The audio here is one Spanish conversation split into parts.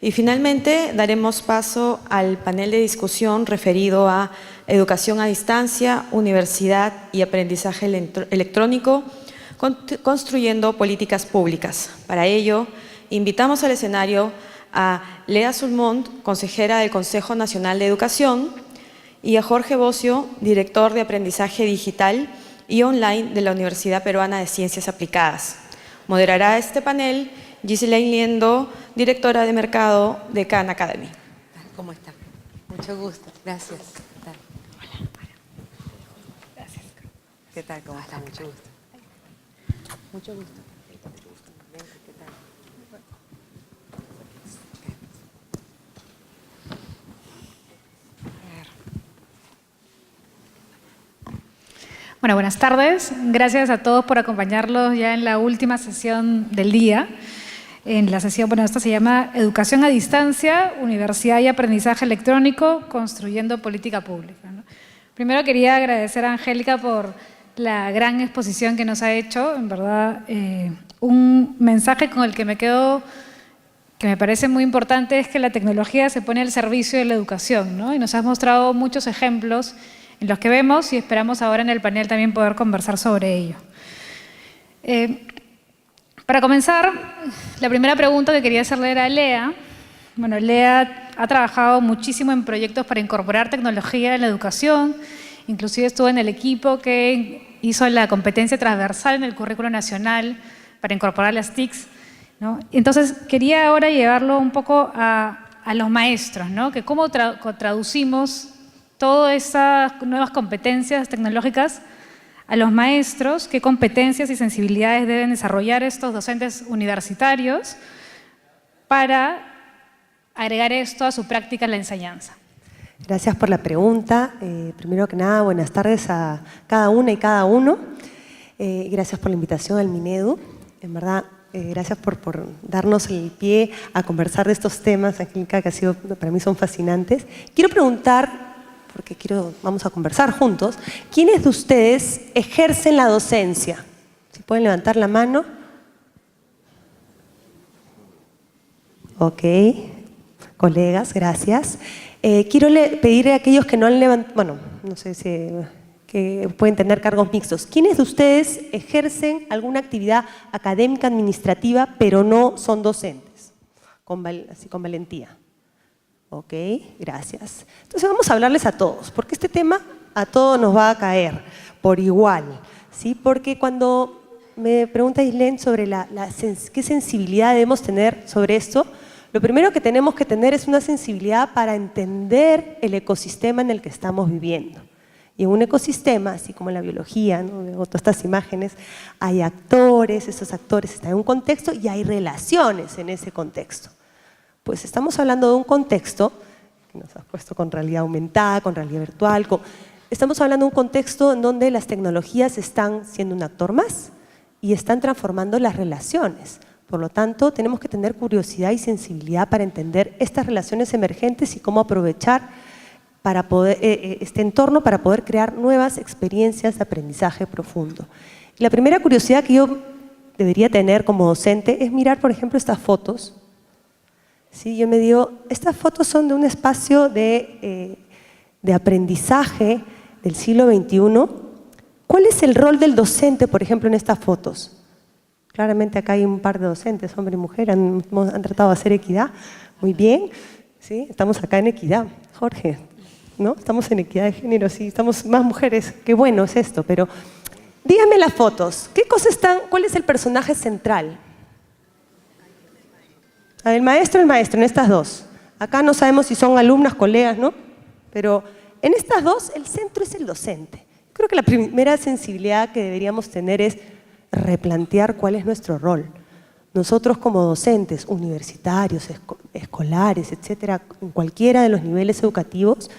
Y finalmente daremos paso al panel de discusión referido a educación a distancia, universidad y aprendizaje electrónico, construyendo políticas públicas. Para ello, invitamos al escenario a Lea Sulmont, consejera del Consejo Nacional de Educación, y a Jorge Bocio, director de Aprendizaje Digital y Online de la Universidad Peruana de Ciencias Aplicadas. Moderará este panel Ghislaine Liendo, directora de Mercado de Khan Academy. ¿Cómo está? Mucho gusto. Gracias. ¿Qué tal? Hola. Gracias. ¿Qué tal? ¿Cómo está? Mucho gusto. Mucho gusto. ¿Qué tal? Bueno, buenas tardes. Gracias a todos por acompañarlos ya en la última sesión del día. En la sesión, bueno, esta se llama Educación a Distancia, Universidad y Aprendizaje Electrónico, Construyendo Política Pública, ¿no? Primero quería agradecer a Angélica por la gran exposición que nos ha hecho. En verdad, un mensaje con el que me quedo, que me parece muy importante, es que la tecnología se pone al servicio de la educación, ¿no? Y nos has mostrado muchos ejemplos en los que vemos y esperamos ahora en el panel también poder conversar sobre ello. Para comenzar, la primera pregunta que quería hacerle era a Lea. Bueno, Lea ha trabajado muchísimo en proyectos para incorporar tecnología en la educación, inclusive estuvo en el equipo que hizo la competencia transversal en el currículo nacional para incorporar las TICs, ¿no? Entonces, quería ahora llevarlo un poco a los maestros, ¿no? Que cómo traducimos todas esas nuevas competencias tecnológicas a los maestros, qué competencias y sensibilidades deben desarrollar estos docentes universitarios para agregar esto a su práctica en la enseñanza. Gracias por la pregunta. Primero que nada, buenas tardes a cada una y cada uno. Gracias por la invitación al Minedu. En verdad, gracias por darnos el pie a conversar de estos temas, Angélica, que para mí son fascinantes. Quiero preguntar, porque vamos a conversar juntos, ¿quiénes de ustedes ejercen la docencia? Si pueden levantar la mano. Ok, colegas, gracias. Quiero pedirle a aquellos que no han levantado, bueno, no sé si que pueden tener cargos mixtos. ¿Quiénes de ustedes ejercen alguna actividad académica, administrativa, pero no son docentes? Así con valentía. Ok, gracias. Entonces vamos a hablarles a todos, porque este tema a todos nos va a caer por igual, ¿sí? Porque cuando me pregunta Ghislaine sobre qué sensibilidad debemos tener sobre esto, lo primero que tenemos que tener es una sensibilidad para entender el ecosistema en el que estamos viviendo. Y en un ecosistema, así como en la biología, ¿no? Veo todas estas imágenes, hay actores, esos actores están en un contexto y hay relaciones en ese contexto. Pues estamos hablando de un contexto que nos has puesto con realidad aumentada, con realidad virtual. Estamos hablando de un contexto en donde las tecnologías están siendo un actor más y están transformando las relaciones. Por lo tanto, tenemos que tener curiosidad y sensibilidad para entender estas relaciones emergentes y cómo aprovechar este entorno para poder crear nuevas experiencias de aprendizaje profundo. Y la primera curiosidad que yo debería tener como docente es mirar, por ejemplo, estas fotos. Sí, yo me digo, estas fotos son de un espacio de aprendizaje del siglo XXI. ¿Cuál es el rol del docente, por ejemplo, en estas fotos? Claramente acá hay un par de docentes, hombre y mujer, han tratado de hacer equidad. Muy bien, ¿sí? Estamos acá en equidad, Jorge, ¿no? Estamos en equidad de género, sí, estamos más mujeres. Qué bueno es esto, pero díganme las fotos. ¿Cuál es el personaje central? El maestro en estas dos. Acá no sabemos si son alumnas, colegas, ¿no? Pero en estas dos el centro es el docente. Creo que la primera sensibilidad que deberíamos tener es replantear cuál es nuestro rol. Nosotros como docentes, universitarios, escolares, etcétera, en cualquiera de los niveles educativos,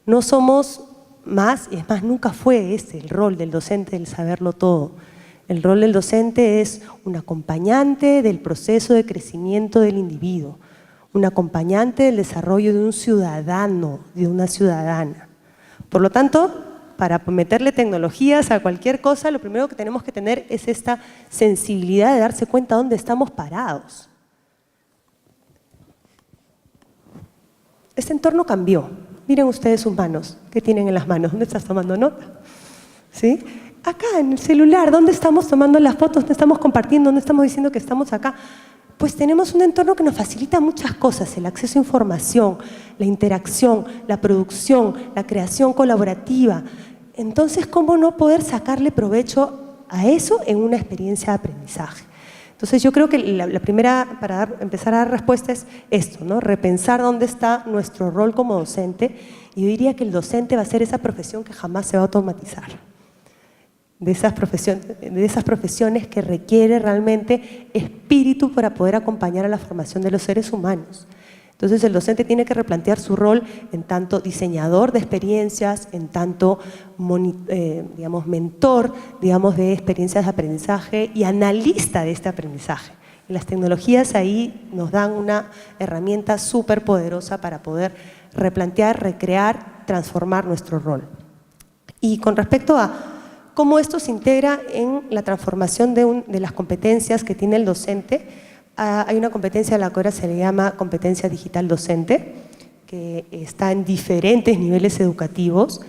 no somos más, y es más, nunca fue ese el rol del docente, el saberlo todo. El rol del docente es un acompañante del proceso de crecimiento del individuo, un acompañante del desarrollo de un ciudadano, de una ciudadana. Por lo tanto, para meterle tecnologías a cualquier cosa, lo primero que tenemos que tener es esta sensibilidad de darse cuenta dónde estamos parados. Este entorno cambió. Miren ustedes sus manos. ¿Qué tienen en las manos? ¿Dónde estás tomando nota? ¿Sí? Acá, en el celular. ¿Dónde estamos tomando las fotos? ¿Dónde estamos compartiendo? ¿Dónde estamos diciendo que estamos acá? Pues tenemos un entorno que nos facilita muchas cosas, el acceso a información, la interacción, la producción, la creación colaborativa. Entonces, ¿cómo no poder sacarle provecho a eso en una experiencia de aprendizaje? Entonces, yo creo que la primera, para empezar a dar respuesta, es esto, ¿no? Repensar dónde está nuestro rol como docente, y yo diría que el docente va a ser esa profesión que jamás se va a automatizar. De esas profesiones que requiere realmente espíritu para poder acompañar a la formación de los seres humanos. Entonces el docente tiene que replantear su rol en tanto diseñador de experiencias, en tanto mentor, de experiencias de aprendizaje y analista de este aprendizaje. Y las tecnologías ahí nos dan una herramienta súper poderosa para poder replantear, recrear, transformar nuestro rol. Y con respecto a cómo esto se integra en la transformación de las competencias que tiene el docente, hay una competencia a la que ahora se le llama competencia digital docente, que está en diferentes niveles educativos.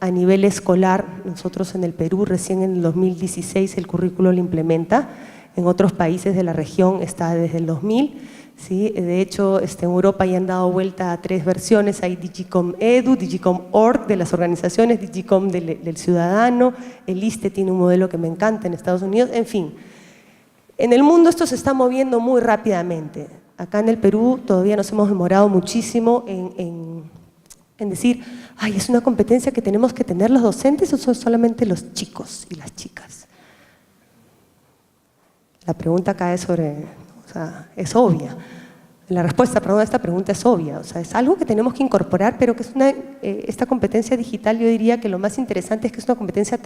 A nivel escolar, nosotros en el Perú, recién en el 2016 el currículo lo implementa, en otros países de la región está desde el 2000, ¿sí? De hecho, en Europa ya han dado vuelta a 3 versiones, hay Digicom Edu, Digicom Org de las organizaciones, Digicom del ciudadano, el ISTE tiene un modelo que me encanta en Estados Unidos, en fin. En el mundo esto se está moviendo muy rápidamente. Acá en el Perú todavía nos hemos demorado muchísimo en decir, ay, es una competencia que tenemos que tener los docentes o son solamente los chicos y las chicas. La pregunta acá es es obvia. La respuesta a esta pregunta es obvia. O sea, es algo que tenemos que incorporar, pero que es esta competencia digital, yo diría que lo más interesante es que es una competencia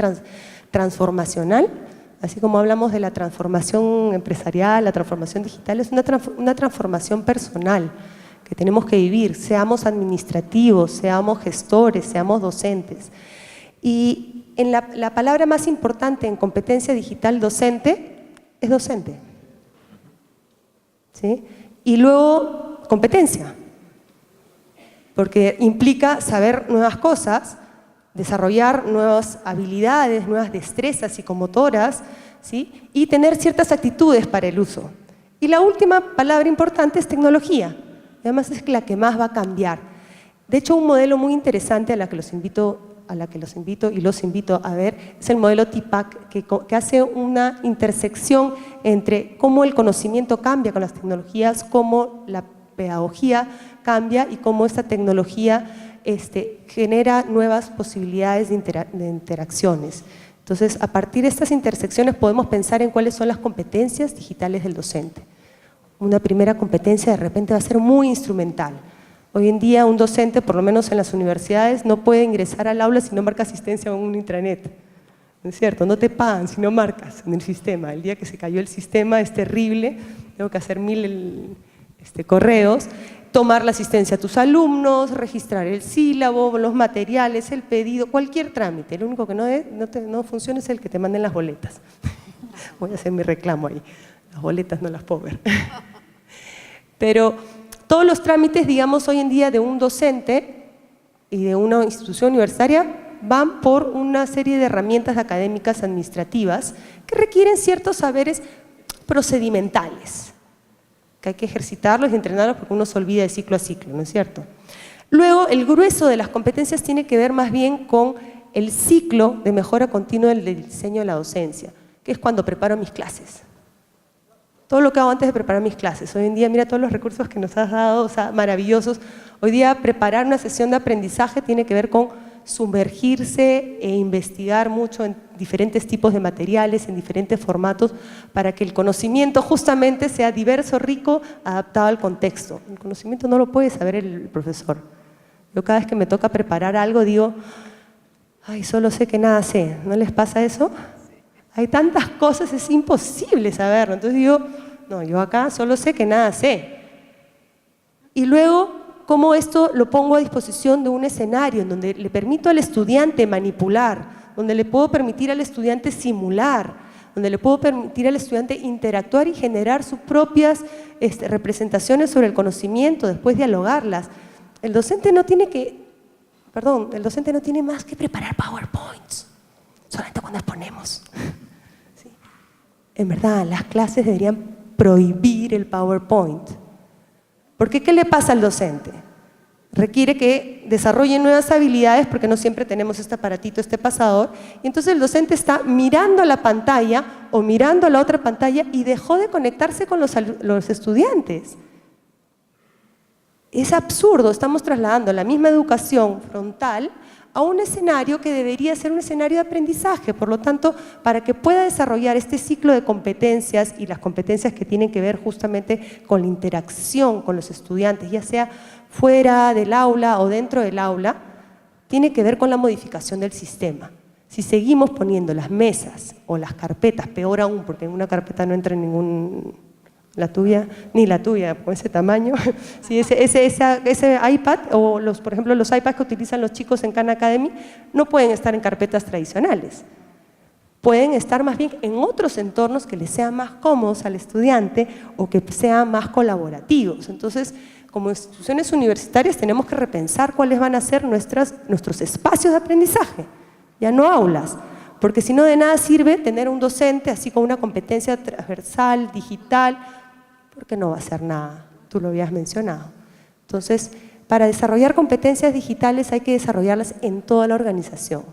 transformacional. Así como hablamos de la transformación empresarial, la transformación digital, es una transformación personal que tenemos que vivir, seamos administrativos, seamos gestores, seamos docentes. Y la palabra más importante en competencia digital docente es docente. ¿Sí? Y luego competencia, porque implica saber nuevas cosas, desarrollar nuevas habilidades, nuevas destrezas psicomotoras, ¿sí? Y tener ciertas actitudes para el uso. Y la última palabra importante es tecnología, además es la que más va a cambiar. De hecho, un modelo muy interesante a la que los invito y los invito a ver es el modelo TIPAC, que hace una intersección entre cómo el conocimiento cambia con las tecnologías, cómo la pedagogía cambia y cómo esta tecnología genera nuevas posibilidades de interacciones. Entonces, a partir de estas intersecciones podemos pensar en cuáles son las competencias digitales del docente. Una primera competencia de repente va a ser muy instrumental. Hoy en día un docente, por lo menos en las universidades, no puede ingresar al aula si no marca asistencia en un intranet. ¿No es cierto? No te pagan si no marcas en el sistema. El día que se cayó el sistema es terrible, tengo que hacer 1000 correos, tomar la asistencia a tus alumnos, registrar el sílabo, los materiales, el pedido, cualquier trámite. Lo único que no funciona es el que te manden las boletas. Voy a hacer mi reclamo ahí. Las boletas no las puedo ver. Pero todos los trámites, digamos, hoy en día de un docente y de una institución universitaria van por una serie de herramientas académicas administrativas que requieren ciertos saberes procedimentales, que hay que ejercitarlos y entrenarlos porque uno se olvida de ciclo a ciclo, ¿no es cierto? Luego, el grueso de las competencias tiene que ver más bien con el ciclo de mejora continua del diseño de la docencia, que es cuando preparo mis clases. Todo lo que hago antes de preparar mis clases. Hoy en día, mira todos los recursos que nos has dado, o sea, maravillosos. Hoy día, preparar una sesión de aprendizaje tiene que ver con sumergirse e investigar mucho en diferentes tipos de materiales, en diferentes formatos, para que el conocimiento justamente sea diverso, rico, adaptado al contexto. El conocimiento no lo puede saber el profesor. Yo cada vez que me toca preparar algo digo, ay, solo sé que nada sé. ¿No les pasa eso? Hay tantas cosas, es imposible saberlo. Entonces digo, no, yo acá solo sé que nada sé. Y luego, cómo esto lo pongo a disposición de un escenario en donde le permito al estudiante manipular, donde le puedo permitir al estudiante simular, donde le puedo permitir al estudiante interactuar y generar sus propias representaciones sobre el conocimiento, después dialogarlas. El docente no tiene más que preparar PowerPoints, solamente cuando exponemos. ¿Sí? En verdad, las clases deberían prohibir el PowerPoint. Porque ¿qué le pasa al docente? Requiere que desarrolle nuevas habilidades porque no siempre tenemos este aparatito, este pasador, y entonces el docente está mirando la pantalla o mirando la otra pantalla y dejó de conectarse con los estudiantes. Es absurdo, estamos trasladando la misma educación frontal a un escenario que debería ser un escenario de aprendizaje. Por lo tanto, para que pueda desarrollar este ciclo de competencias y las competencias que tienen que ver justamente con la interacción con los estudiantes, ya sea fuera del aula o dentro del aula, tiene que ver con la modificación del sistema. Si seguimos poniendo las mesas o las carpetas, peor aún, porque en una carpeta no entra la tuya, ni la tuya, con ese tamaño. Sí, ese iPad, o por ejemplo los iPads que utilizan los chicos en Khan Academy, no pueden estar en carpetas tradicionales. Pueden estar más bien en otros entornos que les sean más cómodos al estudiante o que sean más colaborativos. Entonces, como instituciones universitarias tenemos que repensar cuáles van a ser nuestros espacios de aprendizaje, ya no aulas. Porque si no, de nada sirve tener un docente así con una competencia transversal, digital, porque no va a hacer nada, tú lo habías mencionado. Entonces, para desarrollar competencias digitales hay que desarrollarlas en toda la organización.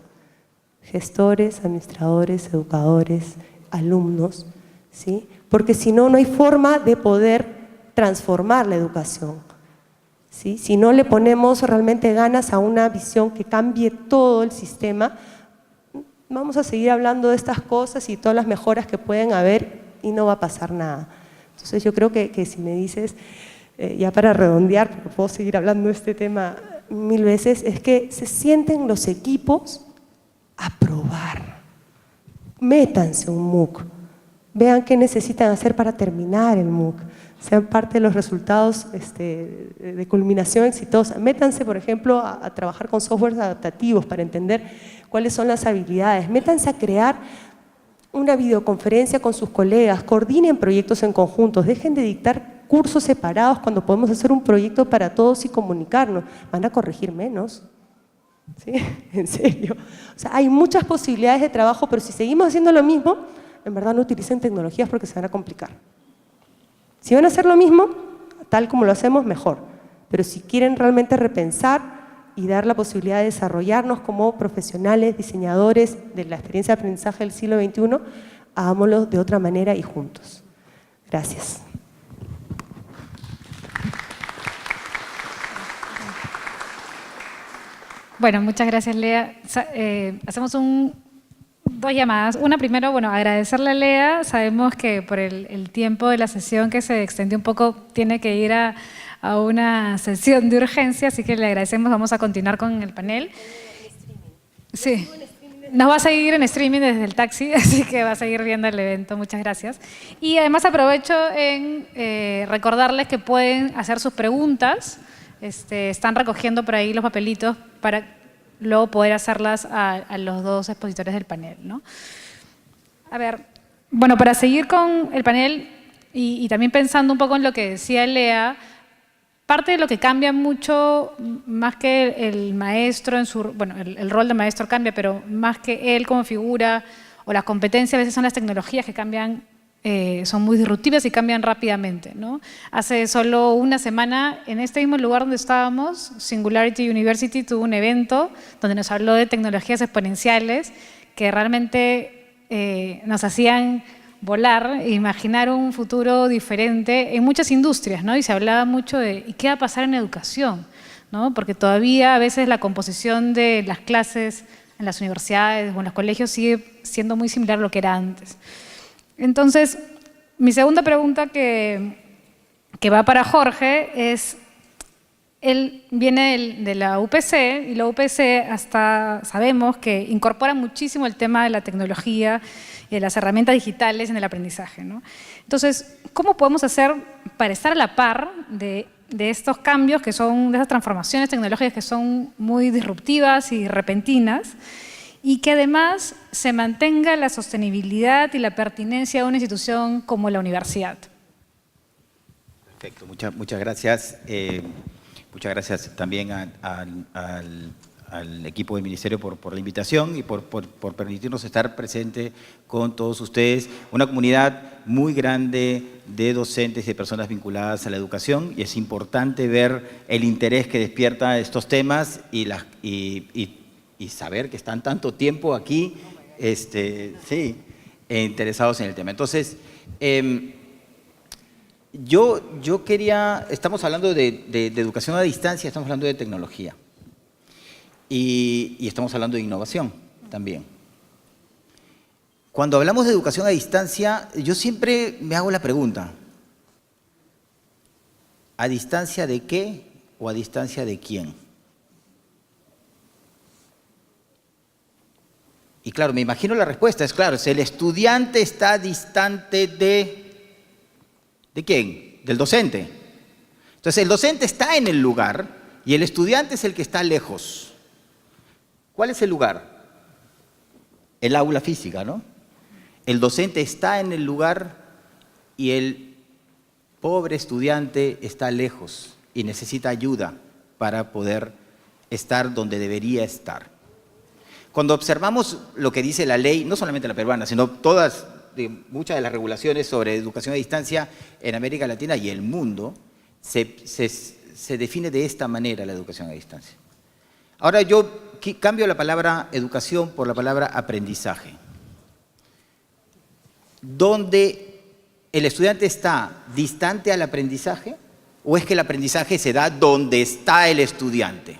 Gestores, administradores, educadores, alumnos, ¿sí? Porque si no, no hay forma de poder transformar la educación. ¿Sí? Si no le ponemos realmente ganas a una visión que cambie todo el sistema, vamos a seguir hablando de estas cosas y todas las mejoras que pueden haber y no va a pasar nada. Entonces yo creo que si me dices, ya para redondear, porque puedo seguir hablando de este tema 1000 veces, es que se sienten los equipos a probar. Métanse un MOOC, vean qué necesitan hacer para terminar el MOOC, sean parte de los resultados de culminación exitosa. Métanse, por ejemplo, a trabajar con softwares adaptativos para entender cuáles son las habilidades. Métanse a crear una videoconferencia con sus colegas, coordinen proyectos en conjuntos, dejen de dictar cursos separados cuando podemos hacer un proyecto para todos y comunicarnos. Van a corregir menos. ¿Sí? En serio. O sea, hay muchas posibilidades de trabajo, pero si seguimos haciendo lo mismo, en verdad no utilicen tecnologías porque se van a complicar. Si van a hacer lo mismo, tal como lo hacemos, mejor. Pero si quieren realmente repensar y dar la posibilidad de desarrollarnos como profesionales, diseñadores de la experiencia de aprendizaje del siglo XXI, hagámoslo de otra manera y juntos. Gracias. Bueno, muchas gracias, Lea. Hacemos dos llamadas. Una primero, bueno, agradecerle a Lea. Sabemos que por el tiempo de la sesión que se extendió un poco, tiene que ir a una sesión de urgencia, así que le agradecemos. Vamos a continuar con el panel. Sí, nos va a seguir en streaming desde el taxi, así que va a seguir viendo el evento. Muchas gracias. Y además aprovecho en recordarles que pueden hacer sus preguntas. Están recogiendo por ahí los papelitos para luego poder hacerlas a los dos expositores del panel, ¿no? A ver, bueno, para seguir con el panel y también pensando un poco en lo que decía Lea, parte de lo que cambia mucho, más que el maestro, bueno, el rol de maestro cambia, pero más que él como figura o las competencias, a veces son las tecnologías que cambian, son muy disruptivas y cambian rápidamente, ¿no? Hace solo una semana, en este mismo lugar donde estábamos, Singularity University tuvo un evento donde nos habló de tecnologías exponenciales que realmente nos hacían volar e imaginar un futuro diferente en muchas industrias, ¿no? Y se hablaba mucho de ¿y qué va a pasar en educación? ¿No? Porque todavía a veces la composición de las clases en las universidades o en los colegios sigue siendo muy similar a lo que era antes. Entonces, mi segunda pregunta que va para Jorge es, él viene de la UPC y la UPC hasta sabemos que incorpora muchísimo el tema de la tecnología y de las herramientas digitales en el aprendizaje, ¿no? Entonces, ¿cómo podemos hacer para estar a la par de estos cambios que son, de esas transformaciones tecnológicas que son muy disruptivas y repentinas, y que además se mantenga la sostenibilidad y la pertinencia de una institución como la universidad? Perfecto, muchas gracias. Muchas gracias también al equipo del Ministerio por la invitación y por permitirnos estar presente con todos ustedes. Una comunidad muy grande de docentes y de personas vinculadas a la educación, y es importante ver el interés que despierta estos temas y saber que están tanto tiempo aquí interesados en el tema. Entonces, yo quería, estamos hablando de educación a distancia, estamos hablando de tecnología. Y estamos hablando de innovación también. Cuando hablamos de educación a distancia, yo siempre me hago la pregunta, ¿a distancia de qué o a distancia de quién? Y claro, me imagino la respuesta, es claro, si el estudiante está distante ¿de quién? Del docente. Entonces el docente está en el lugar y el estudiante es el que está lejos. ¿Cuál es el lugar? El aula física, ¿no? El docente está en el lugar y el pobre estudiante está lejos y necesita ayuda para poder estar donde debería estar. Cuando observamos lo que dice la ley, no solamente la peruana, sino muchas de las regulaciones sobre educación a distancia en América Latina y el mundo, se define de esta manera la educación a distancia. Ahora yo cambio la palabra educación por la palabra aprendizaje. ¿Dónde el estudiante está distante al aprendizaje o es que el aprendizaje se da donde está el estudiante?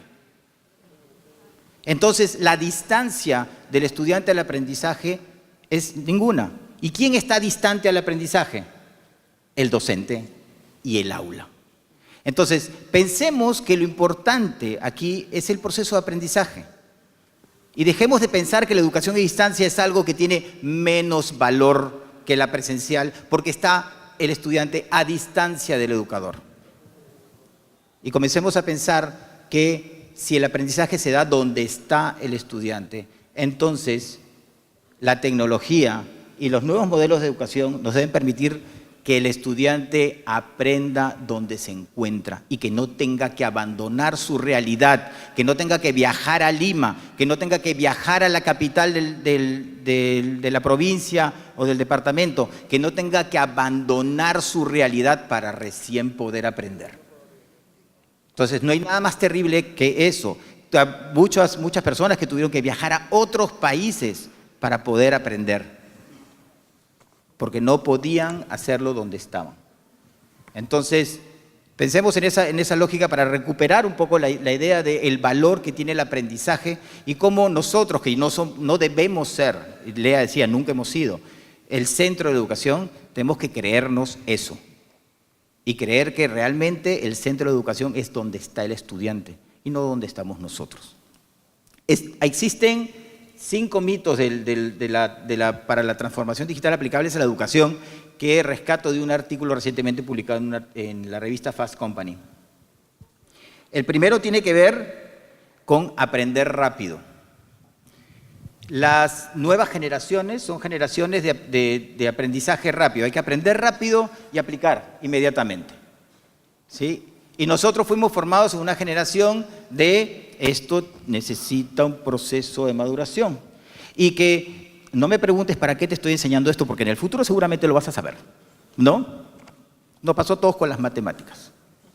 Entonces, la distancia del estudiante al aprendizaje es ninguna. ¿Y quién está distante al aprendizaje? El docente y el aula. Entonces, pensemos que lo importante aquí es el proceso de aprendizaje. Y dejemos de pensar que la educación a distancia es algo que tiene menos valor que la presencial, porque está el estudiante a distancia del educador. Y comencemos a pensar que si el aprendizaje se da donde está el estudiante, entonces la tecnología y los nuevos modelos de educación nos deben permitir que el estudiante aprenda donde se encuentra y que no tenga que abandonar su realidad, que no tenga que viajar a Lima, que no tenga que viajar a la capital de la provincia o del departamento, que no tenga que abandonar su realidad para recién poder aprender. Entonces, no hay nada más terrible que eso. Muchas personas que tuvieron que viajar a otros países para poder aprender, porque no podían hacerlo donde estaban. Entonces, pensemos en esa lógica para recuperar un poco la idea del valor que tiene el aprendizaje y cómo nosotros, que no debemos ser, Lea decía, nunca hemos sido, el centro de la educación, tenemos que creernos eso y creer que realmente el centro de educación es donde está el estudiante y no donde estamos nosotros. Existen 5 mitos para la transformación digital aplicables a la educación que rescato de un artículo recientemente publicado en la revista Fast Company. El primero tiene que ver con aprender rápido. Las nuevas generaciones son generaciones de aprendizaje rápido. Hay que aprender rápido y aplicar inmediatamente, ¿sí? Y nosotros fuimos formados en una generación de esto necesita un proceso de maduración. Y que no me preguntes para qué te estoy enseñando esto, porque en el futuro seguramente lo vas a saber, ¿no? Nos pasó a todos con las matemáticas,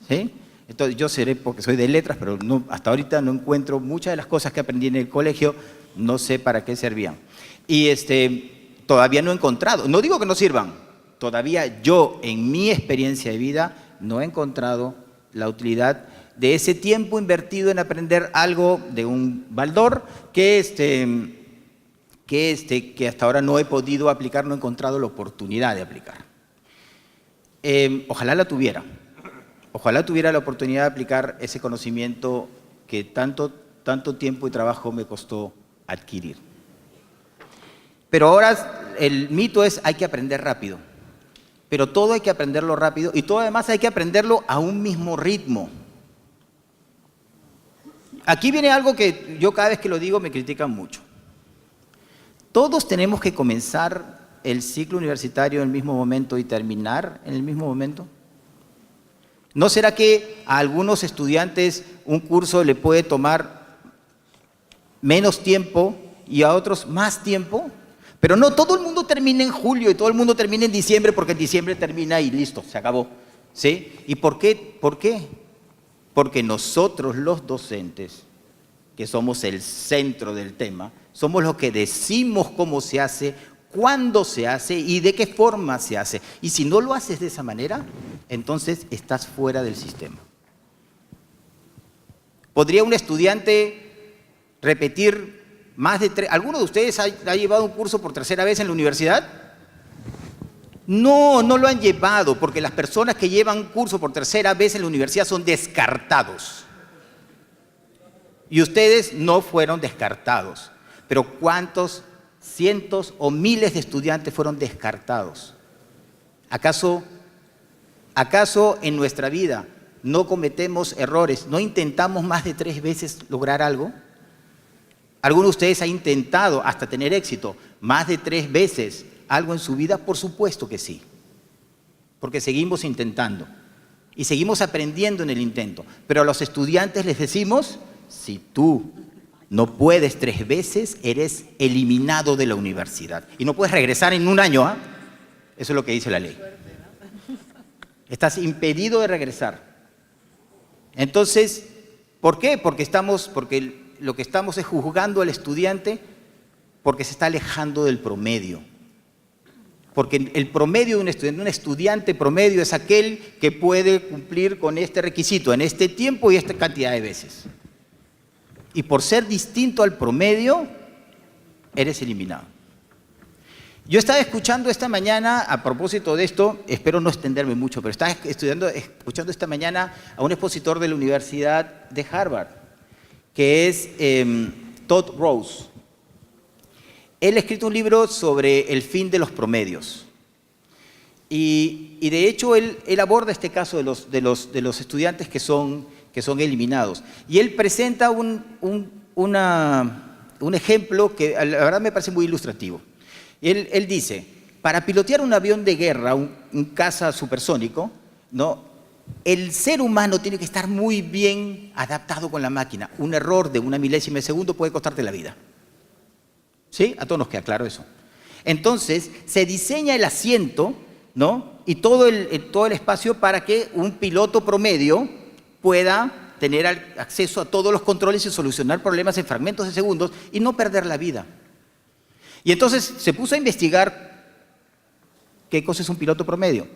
¿sí? Entonces yo seré porque soy de letras, pero hasta ahorita no encuentro muchas de las cosas que aprendí en el colegio, no sé para qué servían. Y todavía no he encontrado, no digo que no sirvan, todavía yo en mi experiencia de vida no he encontrado la utilidad de ese tiempo invertido en aprender algo de un baldor que hasta ahora no he podido aplicar, no he encontrado la oportunidad de aplicar. Ojalá la tuviera. Ojalá tuviera la oportunidad de aplicar ese conocimiento que tanto tiempo y trabajo me costó adquirir. Pero ahora el mito es hay que aprender rápido. Pero todo hay que aprenderlo rápido y todo además hay que aprenderlo a un mismo ritmo. Aquí viene algo que yo cada vez que lo digo me critican mucho. Todos tenemos que comenzar el ciclo universitario en el mismo momento y terminar en el mismo momento. ¿No será que a algunos estudiantes un curso le puede tomar menos tiempo y a otros más tiempo? Pero no todo el mundo termina en julio y todo el mundo termina en diciembre, porque en diciembre termina y listo, se acabó. ¿Sí? ¿Y por qué? ¿Por qué? Porque nosotros los docentes, que somos el centro del tema, somos los que decimos cómo se hace, cuándo se hace y de qué forma se hace. Y si no lo haces de esa manera, entonces estás fuera del sistema. ¿Podría un estudiante repetir más de 3? ¿Alguno de ustedes ha llevado un curso por tercera vez en la universidad? No, no lo han llevado, porque las personas que llevan curso por tercera vez en la universidad son descartados. Y ustedes no fueron descartados. Pero ¿cuántos cientos o miles de estudiantes fueron descartados? ¿Acaso en nuestra vida no cometemos errores? ¿No intentamos más de 3 veces lograr algo? ¿Alguno de ustedes ha intentado hasta tener éxito más de 3 veces algo en su vida? Por supuesto que sí, porque seguimos intentando y seguimos aprendiendo en el intento. Pero a los estudiantes les decimos, si tú no puedes 3 veces, eres eliminado de la universidad. Y no puedes regresar en un año, ¿ah? Eso es lo que dice la ley. Estás impedido de regresar. Entonces, ¿por qué? Porque lo que estamos es juzgando al estudiante porque se está alejando del promedio. Porque el promedio de un estudiante promedio es aquel que puede cumplir con este requisito en este tiempo y esta cantidad de veces. Y por ser distinto al promedio, eres eliminado. Yo estaba escuchando esta mañana, a propósito de esto, espero no extenderme mucho, pero estaba escuchando esta mañana a un expositor de la Universidad de Harvard, que es Todd Rose. Él ha escrito un libro sobre el fin de los promedios. Y de hecho, él aborda este caso de los estudiantes que son eliminados. Y él presenta un ejemplo que la verdad me parece muy ilustrativo. Él dice, para pilotear un avión de guerra, un caza supersónico, ¿no?, el ser humano tiene que estar muy bien adaptado con la máquina. Un error de 1 milésima de segundo puede costarte la vida. ¿Sí? A todos nos queda claro eso. Entonces, se diseña el asiento, ¿no?, y todo el espacio para que un piloto promedio pueda tener acceso a todos los controles y solucionar problemas en fragmentos de segundos y no perder la vida. Y entonces se puso a investigar qué cosa es un piloto promedio.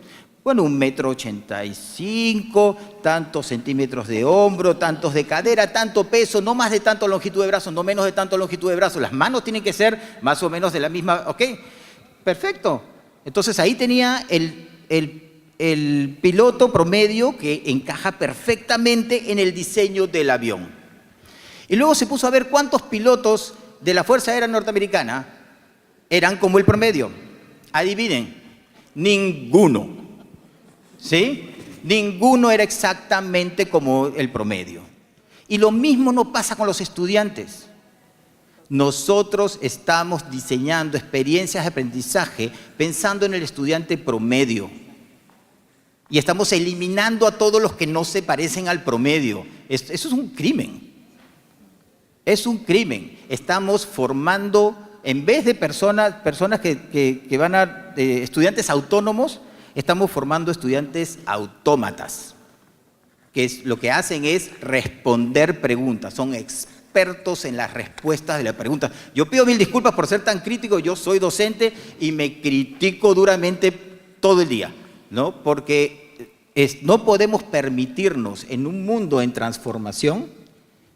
Bueno, 1,85 m, tantos centímetros de hombro, tantos de cadera, tanto peso, no más de tanto longitud de brazo, no menos de tanto longitud de brazo. Las manos tienen que ser más o menos de la misma, ¿ok? Perfecto. Entonces ahí tenía el piloto promedio que encaja perfectamente en el diseño del avión. Y luego se puso a ver cuántos pilotos de la Fuerza Aérea Norteamericana eran como el promedio. Adivinen, ninguno. ¿Sí? Ninguno era exactamente como el promedio. Y lo mismo no pasa con los estudiantes. Nosotros estamos diseñando experiencias de aprendizaje pensando en el estudiante promedio. Y estamos eliminando a todos los que no se parecen al promedio. Eso es un crimen. Es un crimen. Estamos formando, en vez de personas que van a estudiantes autónomos, estamos formando estudiantes autómatas, que lo que hacen es responder preguntas, son expertos en las respuestas de las preguntas. Yo pido 1000 disculpas por ser tan crítico, yo soy docente y me critico duramente todo el día, ¿no? Porque no podemos permitirnos en un mundo en transformación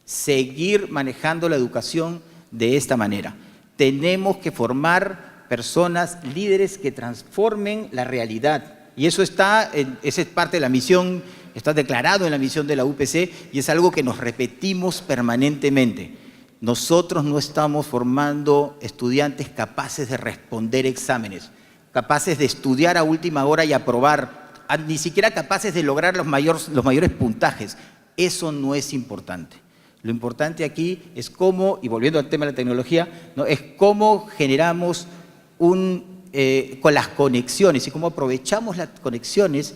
seguir manejando la educación de esta manera. Tenemos que formar personas, líderes que transformen la realidad. Y eso esa es parte de la misión, está declarado en la misión de la UPC y es algo que nos repetimos permanentemente. Nosotros no estamos formando estudiantes capaces de responder exámenes, capaces de estudiar a última hora y aprobar, ni siquiera capaces de lograr los mayores puntajes. Eso no es importante. Lo importante aquí es cómo, y volviendo al tema de la tecnología, ¿no?, es cómo generamos con las conexiones y cómo aprovechamos las conexiones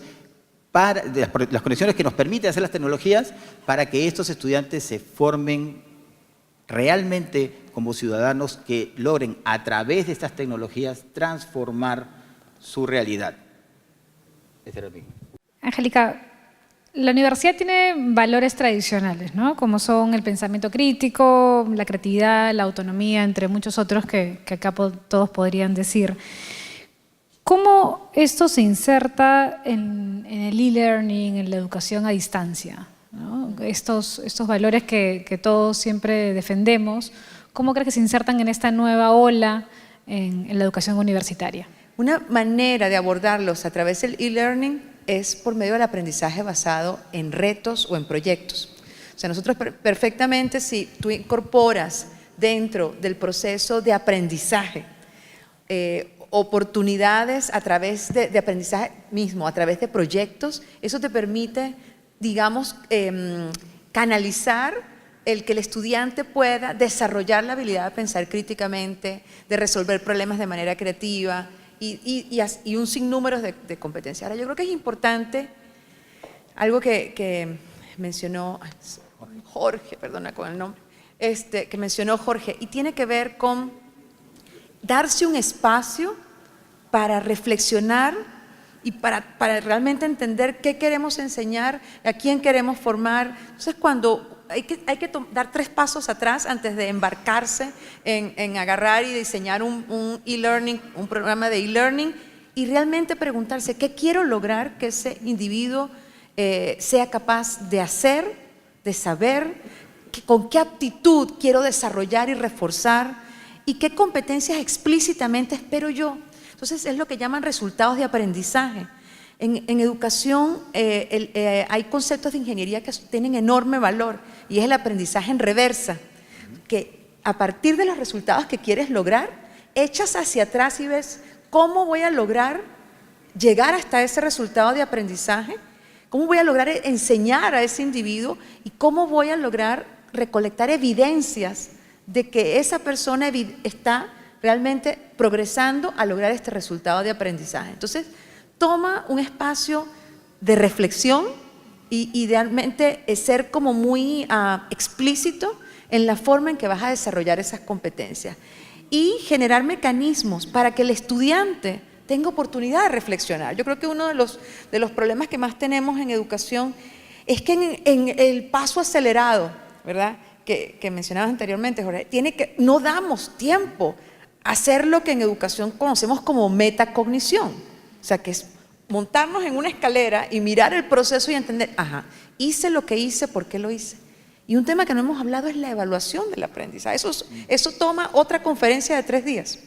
las conexiones que nos permiten hacer las tecnologías para que estos estudiantes se formen realmente como ciudadanos que logren a través de estas tecnologías transformar su realidad. Ese era mi. Angélica, la universidad tiene valores tradicionales, ¿no? Como son el pensamiento crítico, la creatividad, la autonomía, entre muchos otros que acá todos podrían decir. ¿Cómo esto se inserta en el e-learning, en la educación a distancia, ¿no? Estos valores que todos siempre defendemos, ¿cómo crees que se insertan en esta nueva ola en la educación universitaria? Una manera de abordarlos a través del e-learning es por medio del aprendizaje basado en retos o en proyectos. O sea, nosotros perfectamente, si tú incorporas dentro del proceso de aprendizaje oportunidades a través de aprendizaje mismo, a través de proyectos, eso te permite, digamos, canalizar el que el estudiante pueda desarrollar la habilidad de pensar críticamente, de resolver problemas de manera creativa y un sinnúmero de competencias. Ahora, yo creo que es importante algo que mencionó Jorge, perdona con el nombre, que mencionó Jorge, y tiene que ver con darse un espacio para reflexionar y para realmente entender qué queremos enseñar, a quién queremos formar. Entonces, cuando hay que dar 3 pasos atrás antes de embarcarse en agarrar y diseñar un e-learning, un programa de e-learning, y realmente preguntarse qué quiero lograr que ese individuo sea capaz de hacer, de saber, con qué aptitud quiero desarrollar y reforzar y qué competencias explícitamente espero yo. Entonces, es lo que llaman resultados de aprendizaje. En educación hay conceptos de ingeniería que tienen enorme valor y es el aprendizaje en reversa, que a partir de los resultados que quieres lograr, echas hacia atrás y ves cómo voy a lograr llegar hasta ese resultado de aprendizaje, cómo voy a lograr enseñar a ese individuo y cómo voy a lograr recolectar evidencias de que esa persona está realmente progresando a lograr este resultado de aprendizaje. Entonces, toma un espacio de reflexión y realmente ser como muy explícito en la forma en que vas a desarrollar esas competencias y generar mecanismos para que el estudiante tenga oportunidad de reflexionar. Yo creo que uno de los problemas que más tenemos en educación es que en el paso acelerado, ¿verdad?, que mencionabas anteriormente, Jorge, no damos tiempo a hacer lo que en educación conocemos como metacognición. O sea, que es montarnos en una escalera y mirar el proceso y entender, ajá, hice lo que hice, ¿por qué lo hice? Y un tema que no hemos hablado es la evaluación del aprendizaje. Eso toma otra conferencia de 3 días.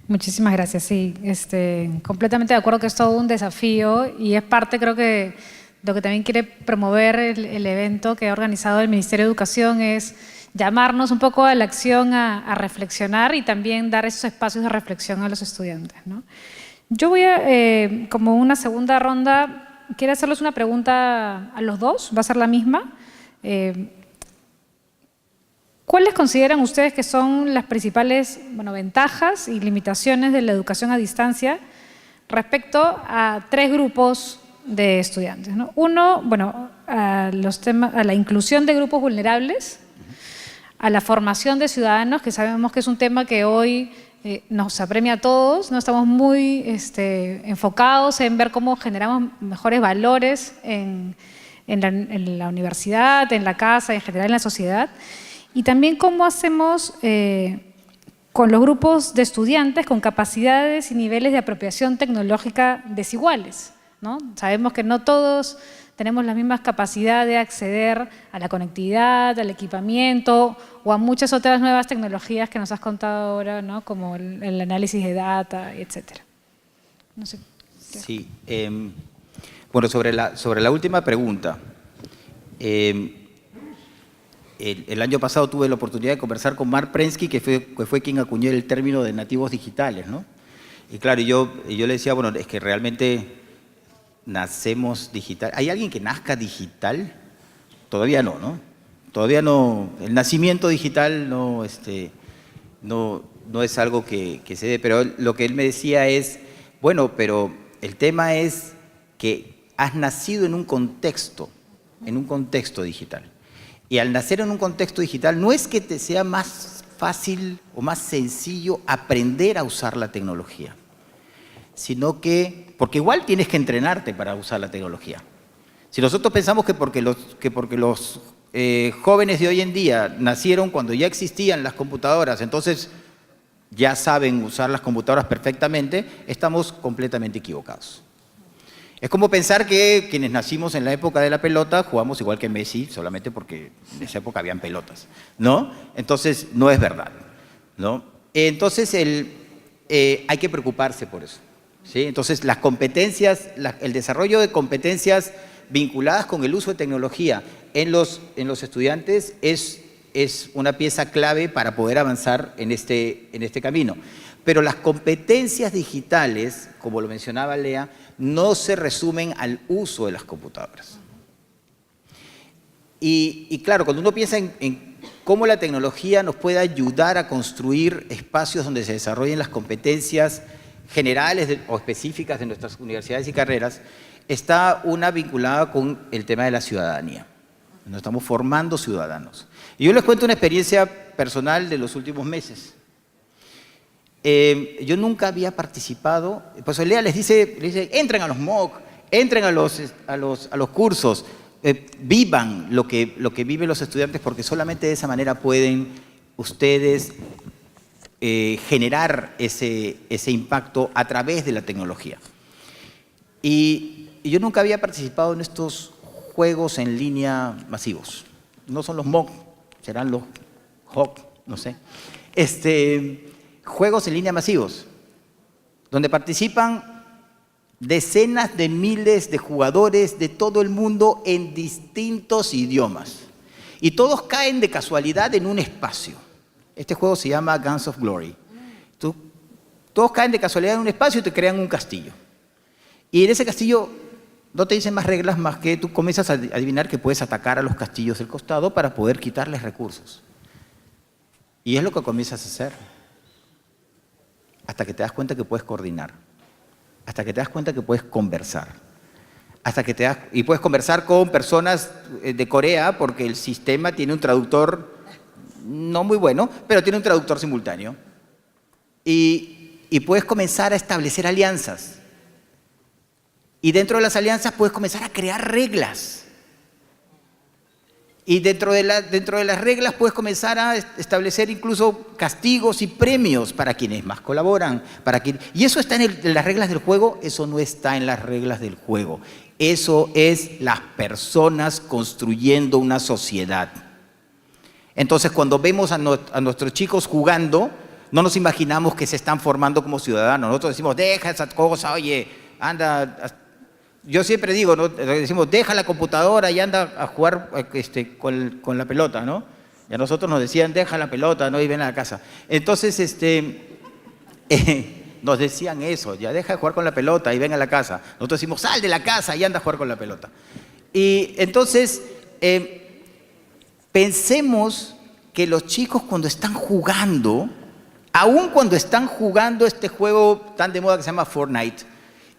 Muchísimas gracias. Sí, completamente de acuerdo que es todo un desafío y es parte, creo que, lo que también quiere promover el evento que ha organizado el Ministerio de Educación es llamarnos un poco a la acción, a reflexionar y también dar esos espacios de reflexión a los estudiantes, ¿no? Yo voy a, como una segunda ronda, quiero hacerles una pregunta a los dos, va a ser la misma. ¿Cuáles consideran ustedes que son las principales ventajas y limitaciones de la educación a distancia respecto a 3 grupos de estudiantes, ¿no? Uno, a la inclusión de grupos vulnerables, a la formación de ciudadanos, que sabemos que es un tema que hoy nos apremia a todos, ¿no? Estamos muy enfocados en ver cómo generamos mejores valores en la universidad, en la casa, en general en la sociedad, y también cómo hacemos con los grupos de estudiantes con capacidades y niveles de apropiación tecnológica desiguales, ¿no? Sabemos que no todos tenemos las mismas capacidades de acceder a la conectividad, al equipamiento o a muchas otras nuevas tecnologías que nos has contado ahora, ¿no? Como el análisis de data, etcétera. No sé. Sí. Bueno, sobre la última pregunta. El año pasado tuve la oportunidad de conversar con Mark Prensky, que fue quien acuñó el término de nativos digitales, ¿no? Y claro, yo le decía, bueno, es que realmente nacemos digital. ¿Hay alguien que nazca digital? Todavía no, ¿no? Todavía no. El nacimiento digital no es algo que se dé, pero lo que él me decía es, Bueno, pero el tema es que has nacido en un contexto digital. Y al nacer en un contexto digital, no es que te sea más fácil o más sencillo aprender a usar la tecnología, sino que, porque igual tienes que entrenarte para usar la tecnología. Si nosotros pensamos que porque los jóvenes de hoy en día nacieron cuando ya existían las computadoras, entonces ya saben usar las computadoras perfectamente, estamos completamente equivocados. Es como pensar que quienes nacimos en la época de la pelota jugamos igual que Messi, solamente porque en esa época habían pelotas, ¿no? Entonces, no es verdad, ¿no? Entonces, hay que preocuparse por eso, ¿sí? Entonces, las competencias, el desarrollo de competencias vinculadas con el uso de tecnología en los estudiantes es una pieza clave para poder avanzar en este camino. Pero las competencias digitales, como lo mencionaba Lea, no se resumen al uso de las computadoras. Y claro, cuando uno piensa en cómo la tecnología nos puede ayudar a construir espacios donde se desarrollen las competencias generales o específicas de nuestras universidades y carreras, está una vinculada con el tema de la ciudadanía. Nos estamos formando ciudadanos. Y yo les cuento una experiencia personal de los últimos meses. Yo nunca había participado, pues Lea les dice, entren a los MOOC, entren a los cursos, vivan lo que viven los estudiantes, porque solamente de esa manera pueden ustedes generar ese impacto a través de la tecnología. Y yo nunca había participado en estos juegos en línea masivos. No son los MOOC, serán los HOC, no sé. Juegos en línea masivos, donde participan decenas de miles de jugadores de todo el mundo en distintos idiomas. Y todos caen de casualidad en un espacio. Este juego se llama Guns of Glory. Todos caen de casualidad en un espacio y te crean un castillo. Y en ese castillo no te dicen más reglas más que tú comienzas a adivinar que puedes atacar a los castillos del costado para poder quitarles recursos. Y es lo que comienzas a hacer. Hasta que te das cuenta que puedes coordinar, hasta que te das cuenta que puedes conversar, y puedes conversar con personas de Corea porque el sistema tiene un traductor no muy bueno, pero tiene un traductor simultáneo. Y puedes comenzar a establecer alianzas. Y dentro de las alianzas puedes comenzar a crear reglas. Y dentro de las reglas puedes comenzar a establecer incluso castigos y premios para quienes más colaboran. Y eso está en las reglas del juego, eso no está en las reglas del juego. Eso es las personas construyendo una sociedad. Entonces, cuando vemos a nuestros chicos jugando, no nos imaginamos que se están formando como ciudadanos. Nosotros decimos, deja esa cosa, oye, anda. Yo siempre digo, ¿no? Decimos, deja la computadora y anda a jugar con la pelota, ¿no? Y a nosotros nos decían, deja la pelota, ¿no? Y ven a la casa. Entonces, nos decían eso, ya deja de jugar con la pelota y ven a la casa. Nosotros decimos, sal de la casa y anda a jugar con la pelota. Y entonces, pensemos que los chicos cuando están jugando, aun cuando están jugando este juego tan de moda que se llama Fortnite,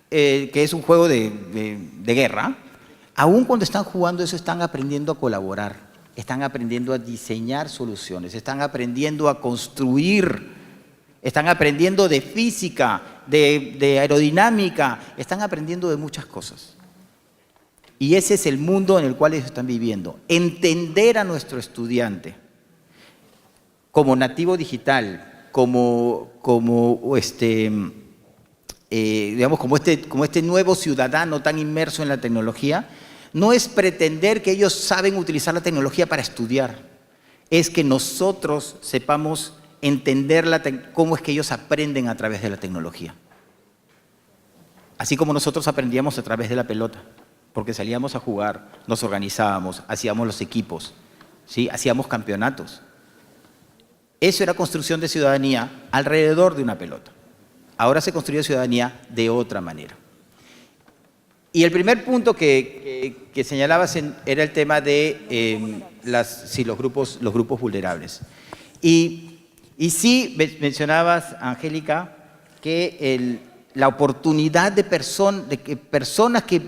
que es un juego de guerra, aun cuando están jugando eso están aprendiendo a colaborar, están aprendiendo a diseñar soluciones, están aprendiendo a construir, están aprendiendo de física, de aerodinámica, están aprendiendo de muchas cosas. Y ese es el mundo en el cual ellos están viviendo. Entender a nuestro estudiante como nativo digital, como este nuevo ciudadano tan inmerso en la tecnología, no es pretender que ellos saben utilizar la tecnología para estudiar, es que nosotros sepamos entender cómo es que ellos aprenden a través de la tecnología. Así como nosotros aprendíamos a través de la pelota, porque salíamos a jugar, nos organizábamos, hacíamos los equipos, ¿sí? Hacíamos campeonatos. Eso era construcción de ciudadanía alrededor de una pelota. Ahora se construye ciudadanía de otra manera. Y el primer punto que señalabas era el tema de los grupos vulnerables. Y sí mencionabas, Angélica, que la oportunidad de que personas que,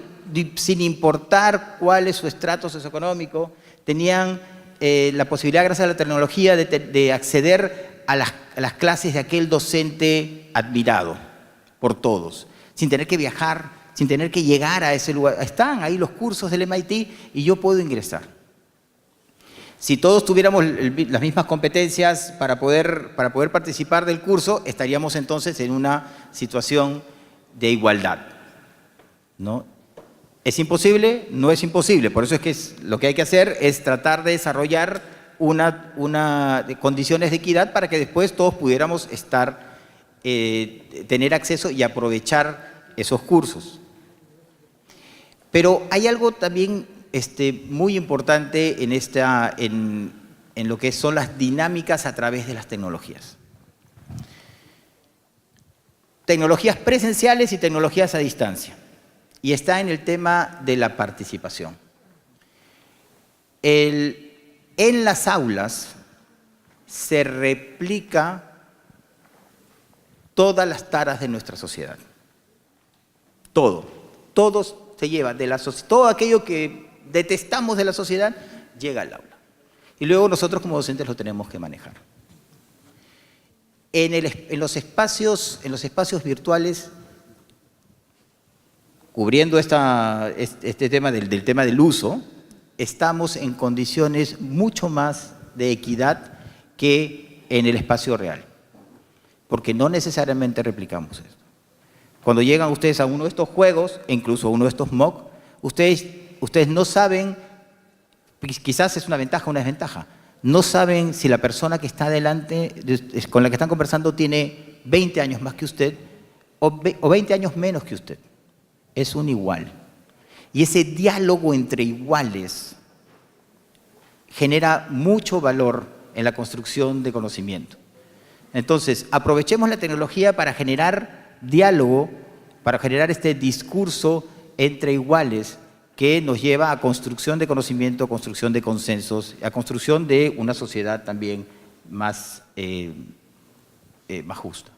sin importar cuál es su estrato socioeconómico, tenían la posibilidad, gracias a la tecnología, de acceder a las clases de aquel docente admirado por todos, sin tener que viajar, sin tener que llegar a ese lugar. Están ahí los cursos del MIT y yo puedo ingresar. Si todos tuviéramos las mismas competencias para poder participar del curso, estaríamos entonces en una situación de igualdad, ¿no? ¿Es imposible? No es imposible. Por eso es que lo que hay que hacer es tratar de desarrollar condiciones de equidad para que después todos pudiéramos tener acceso y aprovechar esos cursos. Pero hay algo también muy importante en lo que son las dinámicas a través de las tecnologías. Tecnologías presenciales y tecnologías a distancia. Y está en el tema de la participación. En las aulas se replica todas las taras de nuestra sociedad. Todo se lleva todo aquello que detestamos de la sociedad, llega al aula. Y luego nosotros como docentes lo tenemos que manejar. En los espacios virtuales, cubriendo este tema del tema del uso, estamos en condiciones mucho más de equidad que en el espacio real, porque no necesariamente replicamos esto. Cuando llegan ustedes a uno de estos juegos, e incluso a uno de estos MOOC, ustedes no saben, quizás es una ventaja o una desventaja, no saben si la persona que está delante, con la que están conversando, tiene 20 años más que usted o 20 años menos que usted. Es un igual. Y ese diálogo entre iguales genera mucho valor en la construcción de conocimiento. Entonces, aprovechemos la tecnología para generar diálogo, para generar este discurso entre iguales que nos lleva a construcción de conocimiento, a construcción de consensos, a construcción de una sociedad también más justa.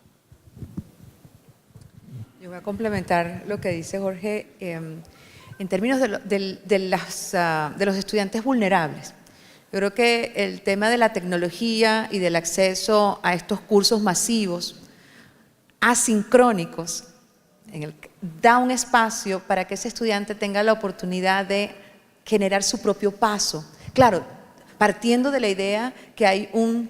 Yo voy a complementar lo que dice Jorge en términos de los estudiantes vulnerables. Yo creo que el tema de la tecnología y del acceso a estos cursos masivos, asincrónicos, da un espacio para que ese estudiante tenga la oportunidad de generar su propio paso. Claro, partiendo de la idea que hay un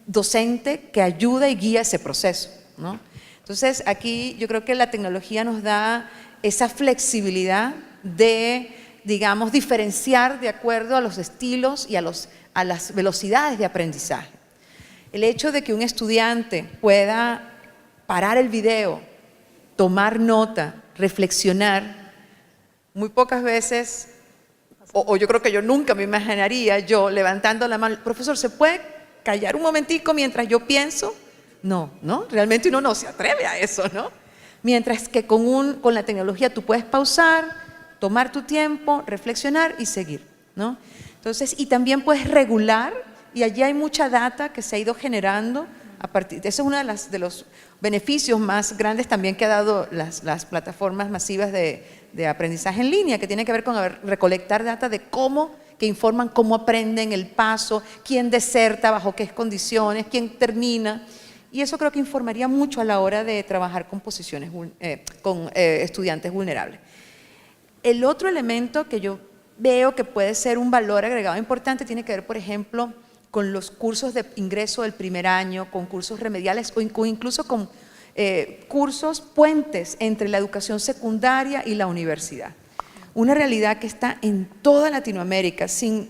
docente que ayuda y guía ese proceso, ¿no? Entonces, aquí yo creo que la tecnología nos da esa flexibilidad de, digamos, diferenciar de acuerdo a los estilos y a las velocidades de aprendizaje. El hecho de que un estudiante pueda parar el video, tomar nota, reflexionar, muy pocas veces, o yo creo que yo nunca me imaginaría yo levantando la mano, profesor, ¿se puede callar un momentico mientras yo pienso? No, realmente uno no se atreve a eso, ¿no? Mientras que con la tecnología tú puedes pausar, tomar tu tiempo, reflexionar y seguir, ¿no? Entonces, y también puedes regular, y allí hay mucha data que se ha ido generando a partir, eso es uno de los beneficios más grandes también que ha dado las plataformas masivas de aprendizaje en línea, que tiene que ver con recolectar data de que informan cómo aprenden, el paso, quién deserta, bajo qué condiciones, quién termina. Y eso creo que informaría mucho a la hora de trabajar con estudiantes vulnerables. El otro elemento que yo veo que puede ser un valor agregado importante tiene que ver, por ejemplo, con los cursos de ingreso del primer año, con cursos remediales o incluso con cursos puentes entre la educación secundaria y la universidad. Una realidad que está en toda Latinoamérica, sin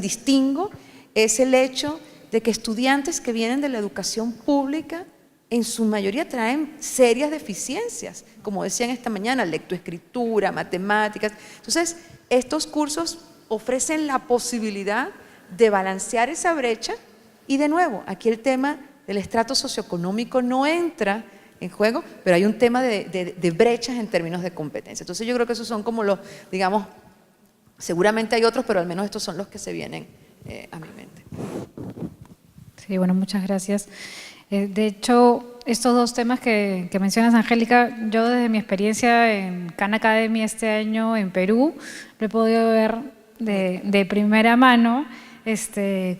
distingo, es el hecho de que estudiantes que vienen de la educación pública en su mayoría traen serias deficiencias, como decían esta mañana, lectoescritura, matemáticas. Entonces, estos cursos ofrecen la posibilidad de balancear esa brecha y, de nuevo, aquí el tema del estrato socioeconómico no entra en juego, pero hay un tema de brechas en términos de competencia. Entonces, yo creo que esos son como los, digamos, seguramente hay otros, pero al menos estos son los que se vienen a mi mente. Sí, bueno, muchas gracias. De hecho, estos dos temas que mencionas, Angélica. Yo desde mi experiencia en Khan Academy este año en Perú, lo he podido ver de primera mano,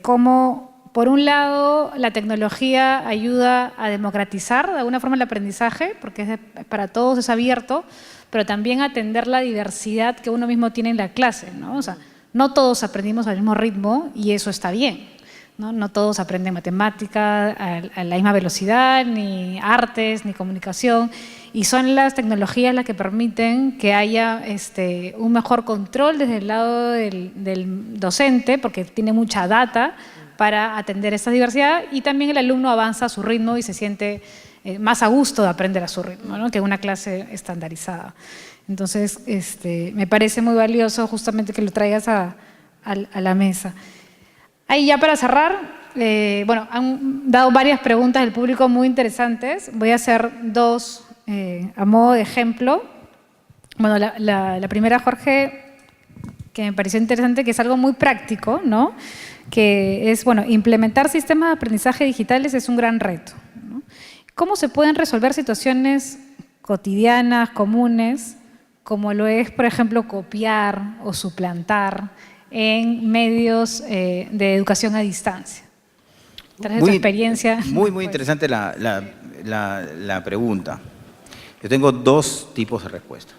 cómo por un lado la tecnología ayuda a democratizar de alguna forma el aprendizaje, porque para todos es abierto, pero también atender la diversidad que uno mismo tiene en la clase, ¿no? O sea, no todos aprendimos al mismo ritmo y eso está bien. No todos aprenden matemática a la misma velocidad, ni artes, ni comunicación, y son las tecnologías las que permiten que haya un mejor control desde el lado del docente, porque tiene mucha data para atender esta diversidad, y también el alumno avanza a su ritmo y se siente más a gusto de aprender a su ritmo, ¿no? Que una clase estandarizada. Entonces, me parece muy valioso justamente que lo traigas a la mesa. Ahí ya para cerrar, bueno, han dado varias preguntas del público muy interesantes. Voy a hacer dos a modo de ejemplo. Bueno, la primera, Jorge, que me pareció interesante, que es algo muy práctico, ¿no? Que es, bueno, implementar sistemas de aprendizaje digitales es un gran reto, ¿no? ¿Cómo se pueden resolver situaciones cotidianas, comunes, como lo es, por ejemplo, copiar o suplantar en medios de educación a distancia? Tras tu experiencia. Muy interesante la pregunta. Yo tengo dos tipos de respuesta.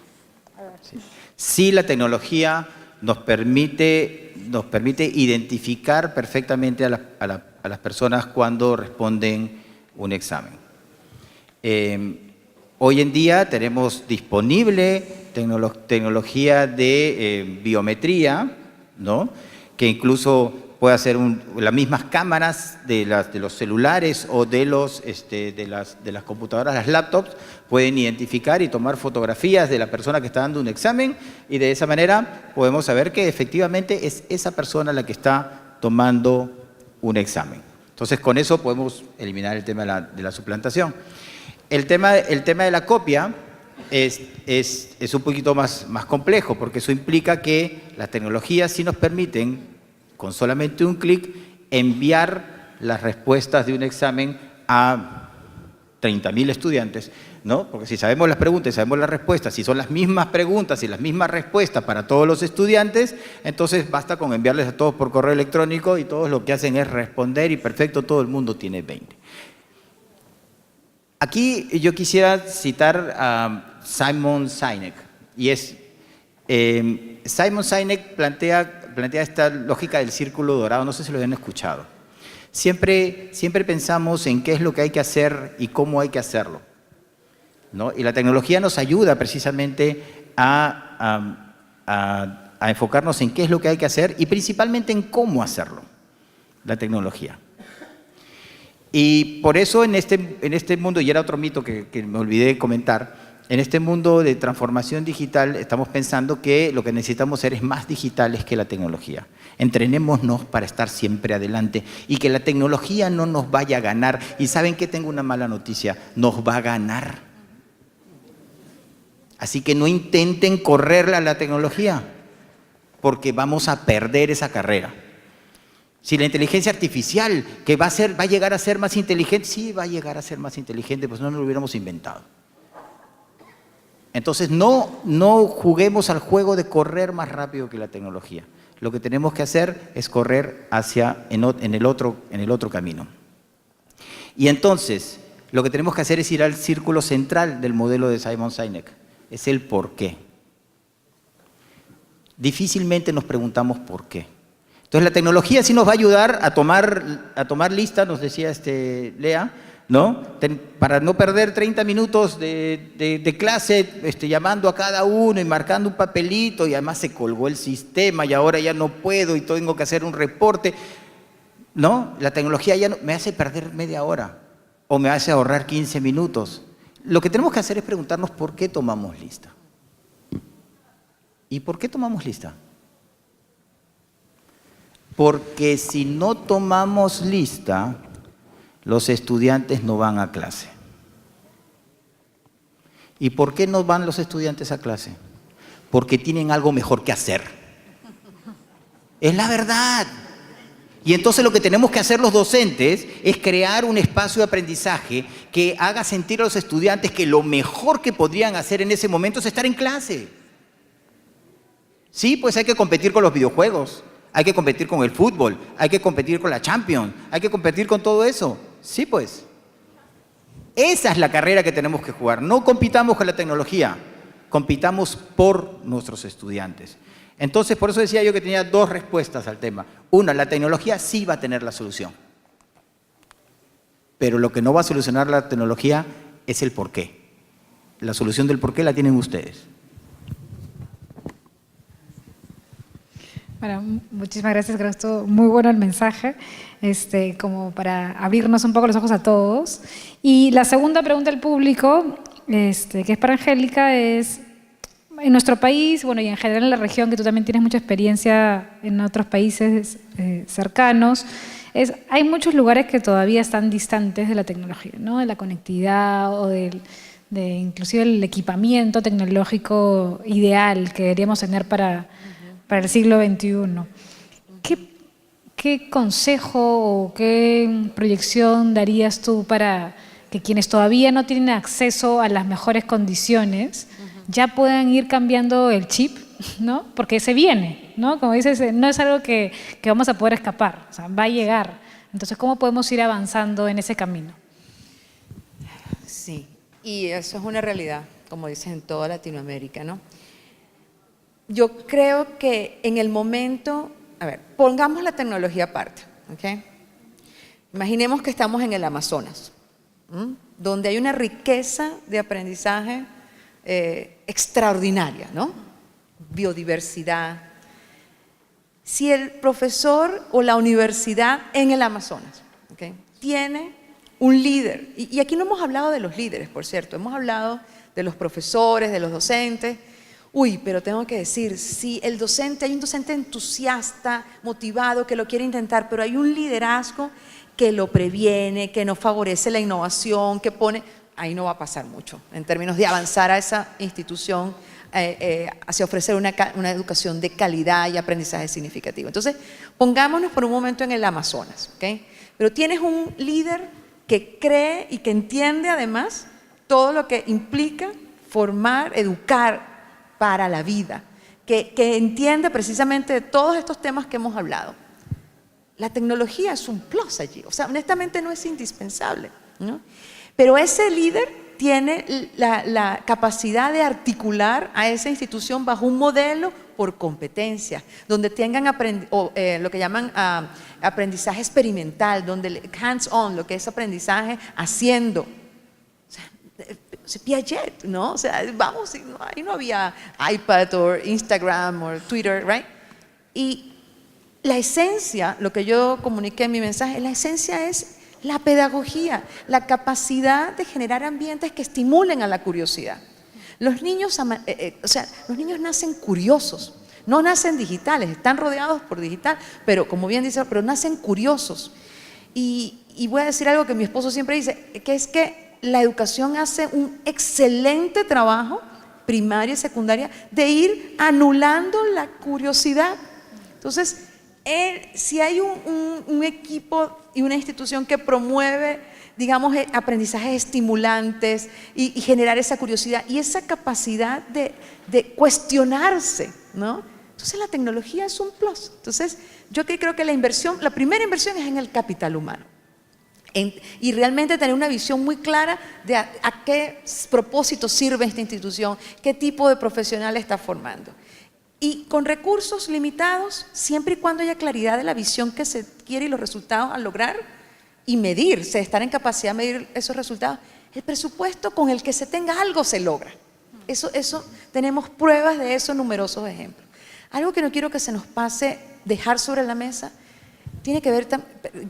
Sí, la tecnología nos permite identificar perfectamente a las personas cuando responden un examen. Hoy en día tenemos disponible tecnología de biometría, ¿no? Que incluso puede hacer las mismas cámaras de los celulares o de las computadoras, las laptops, pueden identificar y tomar fotografías de la persona que está dando un examen, y de esa manera podemos saber que efectivamente es esa persona la que está tomando un examen. Entonces, con eso podemos eliminar el tema de la suplantación. El tema de la copia es un poquito más complejo, porque eso implica que las tecnologías sí nos permiten, con solamente un clic, enviar las respuestas de un examen a 30.000 estudiantes, ¿no? Porque si sabemos las preguntas y sabemos las respuestas, si son las mismas preguntas y las mismas respuestas para todos los estudiantes, entonces basta con enviarles a todos por correo electrónico y todos lo que hacen es responder y perfecto, todo el mundo tiene 20. Aquí yo quisiera citar a Simon Sinek, y Simon Sinek plantea esta lógica del círculo dorado, no sé si lo han escuchado. Siempre pensamos en qué es lo que hay que hacer y cómo hay que hacerlo, ¿no? Y la tecnología nos ayuda precisamente a enfocarnos en qué es lo que hay que hacer y principalmente en cómo hacerlo, la tecnología. Y por eso en este mundo, y era otro mito que me olvidé comentar, en este mundo de transformación digital estamos pensando que lo que necesitamos ser es más digitales que la tecnología. Entrenémonos para estar siempre adelante y que la tecnología no nos vaya a ganar. Y ¿saben qué? Tengo una mala noticia, nos va a ganar. Así que no intenten correrle a la tecnología, porque vamos a perder esa carrera. Si la inteligencia artificial, que va a llegar a ser más inteligente, sí va a llegar a ser más inteligente, pues no nos lo hubiéramos inventado. Entonces no juguemos al juego de correr más rápido que la tecnología. Lo que tenemos que hacer es correr en el otro camino. Y entonces lo que tenemos que hacer es ir al círculo central del modelo de Simon Sinek. Es el por qué. Difícilmente nos preguntamos por qué. Entonces la tecnología sí nos va a ayudar a tomar lista, nos decía Lea, ¿no? Para no perder 30 minutos de clase llamando a cada uno y marcando un papelito, y además se colgó el sistema y ahora ya no puedo y tengo que hacer un reporte, ¿no? La tecnología ya me hace perder media hora o me hace ahorrar 15 minutos. Lo que tenemos que hacer es preguntarnos por qué tomamos lista. ¿Y por qué tomamos lista? Porque si no tomamos lista, los estudiantes no van a clase. ¿Y por qué no van los estudiantes a clase? Porque tienen algo mejor que hacer. Es la verdad. Y entonces lo que tenemos que hacer los docentes es crear un espacio de aprendizaje que haga sentir a los estudiantes que lo mejor que podrían hacer en ese momento es estar en clase. Sí, pues hay que competir con los videojuegos, hay que competir con el fútbol, hay que competir con la Champions, hay que competir con todo eso. Sí, pues. Esa es la carrera que tenemos que jugar. No compitamos con la tecnología, compitamos por nuestros estudiantes. Entonces, por eso decía yo que tenía dos respuestas al tema. Una, la tecnología sí va a tener la solución. Pero lo que no va a solucionar la tecnología es el porqué. La solución del porqué la tienen ustedes. Bueno, muchísimas gracias, creo que estuvo muy bueno el mensaje, como para abrirnos un poco los ojos a todos. Y la segunda pregunta del público, que es para Angélica, es, en nuestro país, bueno, y en general en la región, que tú también tienes mucha experiencia en otros países cercanos, hay muchos lugares que todavía están distantes de la tecnología, ¿no? De la conectividad o de inclusive el equipamiento tecnológico ideal que deberíamos tener para el siglo XXI. ¿Qué consejo o qué proyección darías tú para que quienes todavía no tienen acceso a las mejores condiciones ya puedan ir cambiando el chip, ¿no? Porque se viene, ¿no? Como dices, no es algo que vamos a poder escapar, o sea, va a llegar. Entonces, ¿cómo podemos ir avanzando en ese camino? Sí, y eso es una realidad, como dices, en toda Latinoamérica, ¿no? Yo creo que en el momento, a ver, pongamos la tecnología aparte, ¿ok? Imaginemos que estamos en el Amazonas, donde hay una riqueza de aprendizaje extraordinaria, ¿no? Biodiversidad. Si el profesor o la universidad en el Amazonas, ¿ok?, tiene un líder, y aquí no hemos hablado de los líderes, por cierto, hemos hablado de los profesores, de los docentes. Uy, pero tengo que decir, si el docente, hay un docente entusiasta, motivado, que lo quiere intentar, pero hay un liderazgo que lo previene, que no favorece la innovación, que pone, ahí no va a pasar mucho en términos de avanzar a esa institución hacia ofrecer una educación de calidad y aprendizaje significativo. Entonces, pongámonos por un momento en el Amazonas, ¿ok? Pero tienes un líder que cree y que entiende además todo lo que implica formar, educar para la vida, que entiende precisamente de todos estos temas que hemos hablado. La tecnología es un plus allí, o sea, honestamente no es indispensable, ¿no? Pero ese líder tiene la capacidad de articular a esa institución bajo un modelo por competencia, donde tengan lo que llaman aprendizaje experimental, donde hands-on, lo que es aprendizaje haciendo. Piaget, ¿no? O sea, vamos, ahí no había iPad o Instagram o Twitter, ¿right? Y la esencia, lo que yo comuniqué en mi mensaje, la esencia es la pedagogía, la capacidad de generar ambientes que estimulen a la curiosidad. Los niños, los niños nacen curiosos, no nacen digitales, están rodeados por digital, pero como bien dice, pero nacen curiosos. Y voy a decir algo que mi esposo siempre dice, que es que la educación hace un excelente trabajo, primaria y secundaria, de ir anulando la curiosidad. Entonces, si hay un equipo y una institución que promueve, digamos, aprendizajes estimulantes y generar esa curiosidad y esa capacidad de cuestionarse, ¿no? Entonces, la tecnología es un plus. Entonces, yo creo que la primera inversión es en el capital humano. Y realmente tener una visión muy clara de a qué propósito sirve esta institución, qué tipo de profesional está formando. Y con recursos limitados, siempre y cuando haya claridad de la visión que se quiere y los resultados a lograr y medirse, estar en capacidad de medir esos resultados, el presupuesto con el que se tenga algo se logra. Eso tenemos pruebas de eso, numerosos ejemplos. Algo que no quiero que se nos pase dejar sobre la mesa tiene que ver,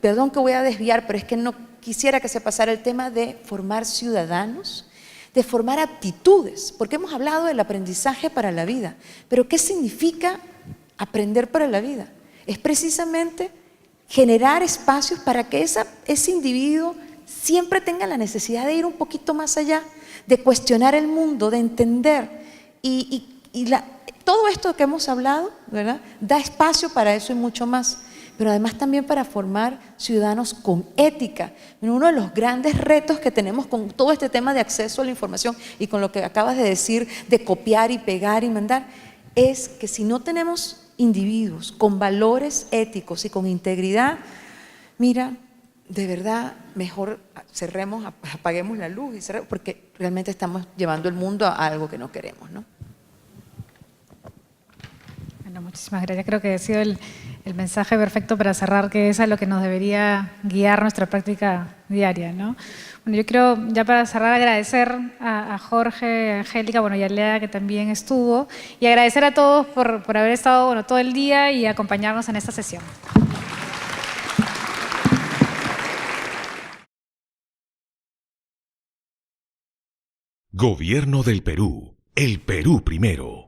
perdón que voy a desviar, pero es que no quisiera que se pasara el tema de formar ciudadanos, de formar aptitudes, porque hemos hablado del aprendizaje para la vida, pero ¿qué significa aprender para la vida? Es precisamente generar espacios para que ese individuo siempre tenga la necesidad de ir un poquito más allá, de cuestionar el mundo, de entender, todo esto que hemos hablado, ¿verdad?, da espacio para eso y mucho más. pero además también para formar ciudadanos con ética. Uno de los grandes retos que tenemos con todo este tema de acceso a la información y con lo que acabas de decir de copiar y pegar y mandar, es que si no tenemos individuos con valores éticos y con integridad, mira, de verdad, mejor cerremos, apaguemos la luz y cerremos, porque realmente estamos llevando el mundo a algo que no queremos, ¿no? Bueno, muchísimas gracias. Creo que ha sido el mensaje perfecto para cerrar, que es a lo que nos debería guiar nuestra práctica diaria, ¿no? Bueno, yo quiero, ya para cerrar, agradecer a Jorge, a Angélica, bueno, y a Lea, que también estuvo, y agradecer a todos por haber estado, bueno, todo el día y acompañarnos en esta sesión. Gobierno del Perú. El Perú primero.